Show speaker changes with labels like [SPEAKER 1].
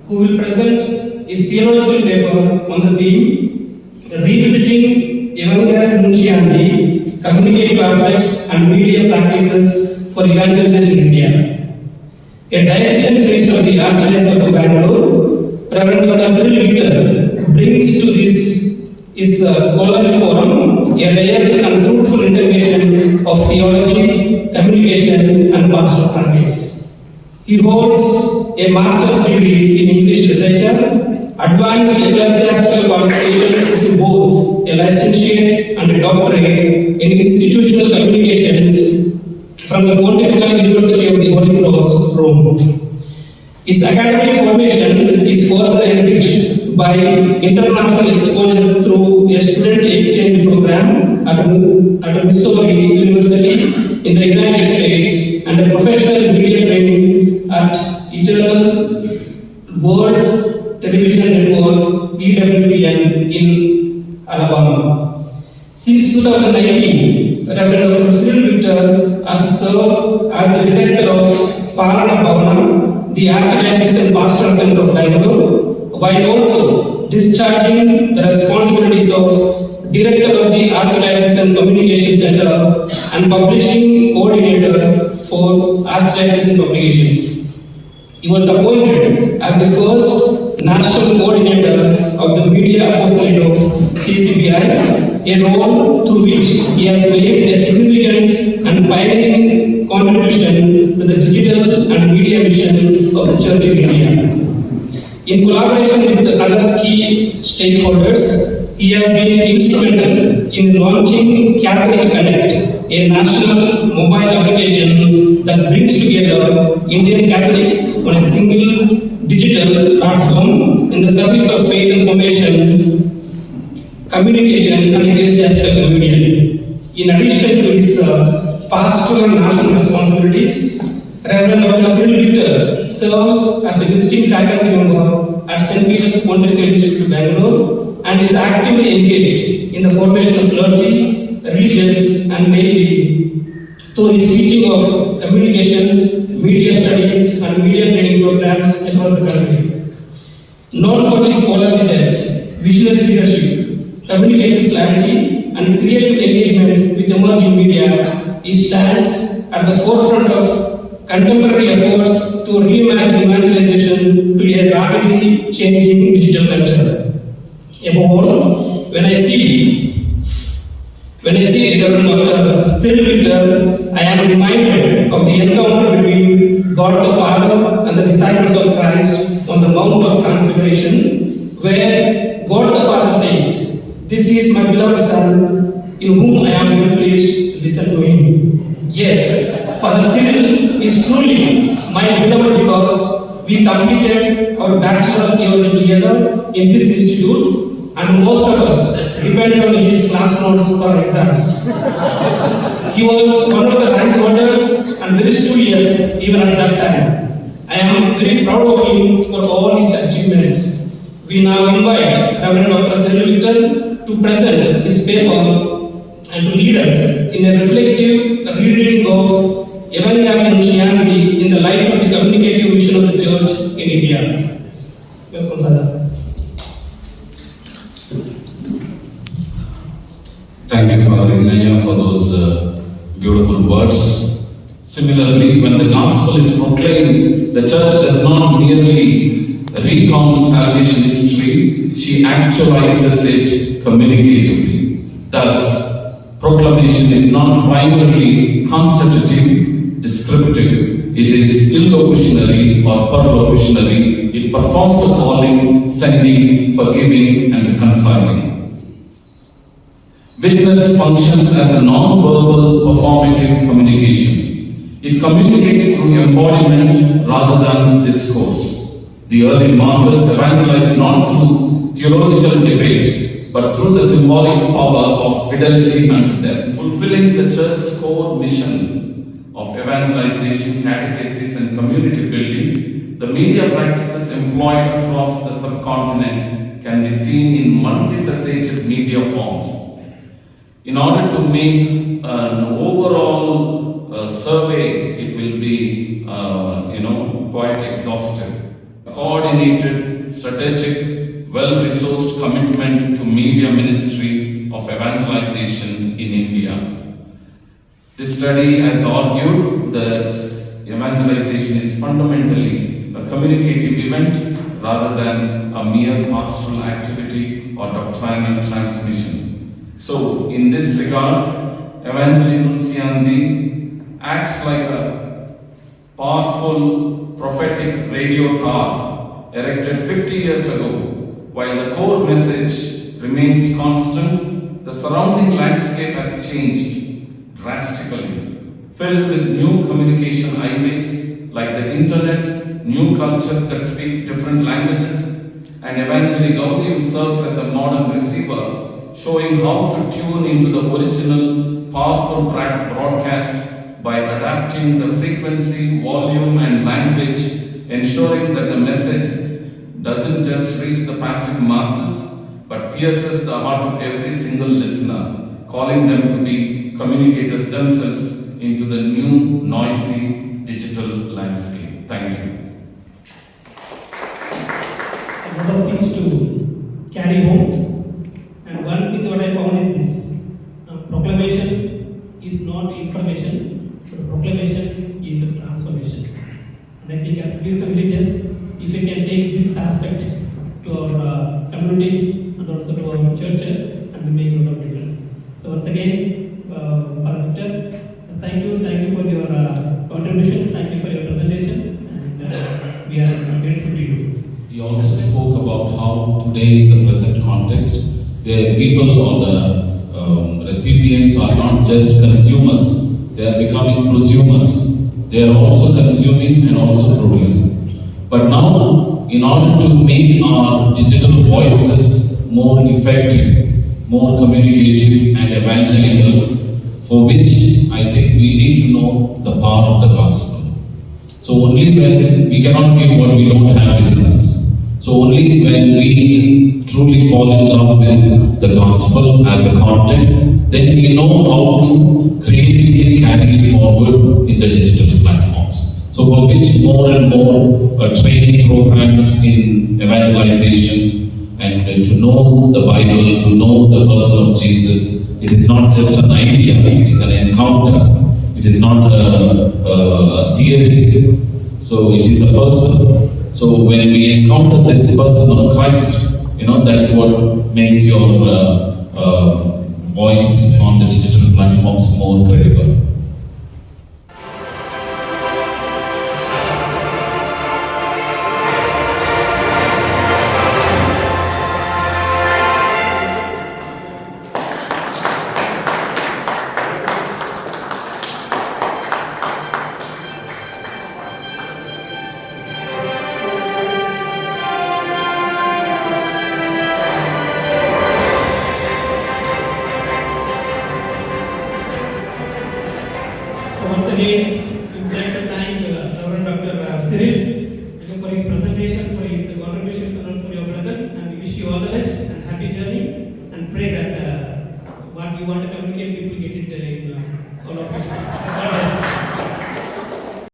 [SPEAKER 1] who will present his theological paper on the theme Revisiting Evangelii Nuntiandi, Communicative Aspects and Media Practices for Evangelization in India. A diocesan priest of the Archdiocese of Bangalore, Reverend Dr. Cyril brings to this scholarly forum a rare and fruitful integration of theology, communication, and pastoral practice. He holds a master's degree in English literature, advanced ecclesiastical qualifications to both a licentiate and a doctorate in institutional communications from the Pontifical University of the Holy Cross, Rome. His academic formation is further enriched by international exposure through a student exchange program at Missouri University in the United States and a professional media training at Eternal World Television Network (EWTN) in Alabama. Since 2019, Reverend Dr. Cyril has served as the director of Parana Bhavana, the Archdiocesan Pastoral Center of Bangalore, while also discharging the responsibilities of director of the Archdiocesan Communication Center and publishing coordinator for Archdiocesan Publications. He was appointed as the first national coordinator of the Media Apostolate of CCBI, a role through which he has made a significant and pioneering contribution to the digital and media mission of the Church in India. In collaboration with other key stakeholders, he has been instrumental in launching Catholic Connect, a national mobile application that brings together Indian Catholics on a single digital platform in the service of faith information, communication, and ecclesiastical communion. In addition to his pastoral and national responsibilities, Reverend Dr. Cyril serves as a visiting faculty member at St. Peter's Pontifical Institute, Bangalore, and is actively engaged in the formation of clergy, religions, and laity through his teaching of communication, media studies, and media training programs across the country. Known for his scholarly depth, visionary leadership, communicative clarity, and creative engagement with emerging media, he stands at the forefront of contemporary efforts to reimagine evangelization to a rapidly changing digital culture. Above all, when I see Reverend Dr. Cyril, I am reminded of the encounter between God the Father and the disciples of Christ on the Mount of Transfiguration, where God the Father says, "This is my beloved Son, in whom I am well pleased, listen to him." Yes, Father Cyril is truly my beloved because we completed our Bachelor of Theology together in this institute, and most of us depend on his class notes for exams. He was one of the rank holders and very studious even at that time. I am very proud of him for all his achievements. We now invite Reverend Dr. Cyril to present his paper and to lead us in a reflective reading of Evangelii Nuntiandi in the light of the communicative mission of the Church in India. Welcome, Father.
[SPEAKER 2] Thank you, Father Ignatius, for those beautiful words. Similarly, when the gospel is proclaimed, the Church does not merely recount salvation history, she actualizes it communicatively. Thus, proclamation is not primarily constitutive, descriptive. It is illocutionary or perlocutionary. It performs a calling, sending, forgiving, and reconciling. Witness functions as a non-verbal performative communication. It communicates through embodiment rather than discourse. The early martyrs evangelized not through theological debate, but through the symbolic power of fidelity unto death. Fulfilling the Church's core mission of evangelization, catechesis, and community building, the media practices employed across the subcontinent can be seen in multifaceted media forms. In order to make an overall survey, it will be quite exhaustive. coordinated, strategic, well-resourced commitment to media ministry of evangelization in India. This study has argued that evangelization is fundamentally a communicative event rather than a mere pastoral activity or doctrinal transmission. So, in this regard, Evangelii Nuntiandi acts like a powerful prophetic radio tower erected 50 years ago. While the core message remains constant, the surrounding landscape has changed drastically, filled with new communication highways like the internet, new cultures that speak different languages, and Evangelii serves as a modern receiver, showing how to tune into the original powerful broadcast by adapting the frequency, volume, and language, ensuring that the message doesn't just reach the passive masses, but pierces the heart of every single listener, calling them to be communicators themselves into the new, noisy digital landscape. Thank you.
[SPEAKER 1] A lot of things to carry home, and one thing that I found is this: proclamation is not information, but proclamation is transformation. And I think as Christian religions, if we can take this aspect to our communities and also to our churches, and we make a lot of difference. So once again, Father Victor, thank you for your contributions, thank you for your presentation, and we are grateful to you.
[SPEAKER 3] He also spoke about how today in the present context, the people or the recipients are not just consumers, they are becoming prosumers. They are also consuming and also producing. But now, in order to make our digital voices more effective, more communicative and evangelical, for which I think we need to know the power of the gospel. So only when we cannot give what we don't have within us. So only when we truly fall in love with the gospel as a content, then we know how to creatively carry it forward in the digital platforms. So for which more and more training programs in evangelization and to know the Bible, to know the person of Jesus. It is not just an idea, it is an encounter. It is not a theory. So it is a person. So when we encounter this person of Christ, that's what makes your voice on the digital platforms more credible.